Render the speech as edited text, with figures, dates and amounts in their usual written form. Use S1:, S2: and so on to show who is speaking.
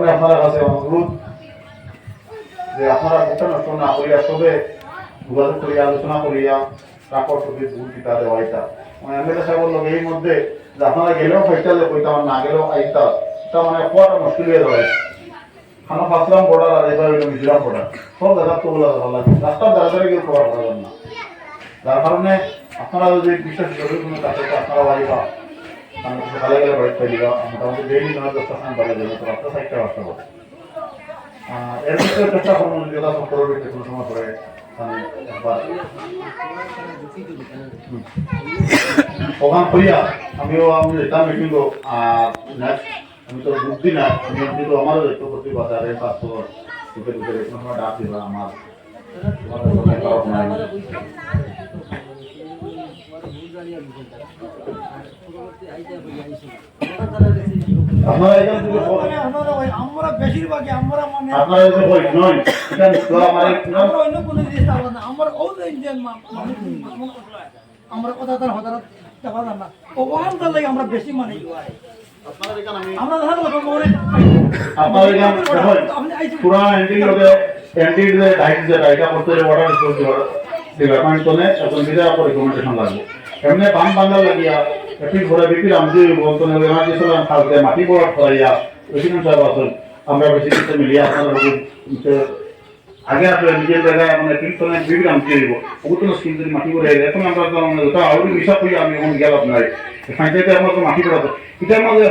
S1: আপনারা কাছে অনুরোধ যে আপনারা একটা নষ্ট না করিয়া সবে যোগাযোগ করিয়া আলোচনা করিয়া কাপড় টুপি ভুল টিকা দেওয়া এটা এমএলএ সাহেবের লোক এই মধ্যে যে আপনারা গেলেও ফাইটালে কইতাম না গেলেও আইতা এটা মানে কোয়াটা মুশকিল হয়ে যাবে খানা ফাসলাম বর্ডার আর এবার হইল মিজোরাম বর্ডার সব জায়গা তো বলা ভালো লাগে রাস্তার দ্বারা দ্বারা কেউ করা পারবেন না যার কারণে আপনারা যদি বিশেষ জরুরি কোনো কাছে আপনারা বাড়িবা আমি সকালে গেলে বাড়ি ফেলিবা মোটামুটি ডেইলি 9-10টা সময় বাড়ি যাবে তো রাস্তা সাইডটা রাস্তা হবে এর ভিতরে চেষ্টা করবো যেটা সফরের ভিতরে কোনো সময় করে একবার ওখান করিয়া আমিও আমি যেতাম মিটিং আর নেক্সট আমি তো বুদ্ধি না আমি কিন্তু আমারও দেখতে প্রতি বাজারে 500 দুটো কোনো সময় ডাক দিবা আমার আপনারা এখান থেকে আমরা বেশিরভাগই আমরা মানে আপনারা যে বই নয় এটা তোরা মানে আমরা অন্য কোনো জিনিস পাবো না আমরা ওই যে আমরা কথা তার হঠাৎ দেখা যায় না ওখান থেকে আমরা বেশি মানে আপনারা এখানে আমি আমরা ধরো মনে আপনারা এখানে পুরা এন্ট্রি লগে এন্ট্রি যে ডাইট যে ডাইটা করতে অর্ডার করতে ডিপার্টমেন্ট কোনে এখন দিদা রিকমেন্ডেশন লাগবে এমনি বাম বাংলা লাগিয়া একটি ঘোরা বিপির আমজি বলতো না এমার্জি সালাম খালতে মাটি বড় করাইয়া ওইখানে সব আসল আমরা বেশি কিছু মিলিয়ে আপনারা আগে আসলে নিজের জায়গায় মানে কীর্তনের বিপির আমজি দিব ওগুলো স্কিম যদি মাটি করে এখন আমরা মানে ওটা আরো বিষয় হয়ে আমি এখন গেলাম নাই এখান থেকে আমরা তো মাটি পড়াতো এটার মধ্যে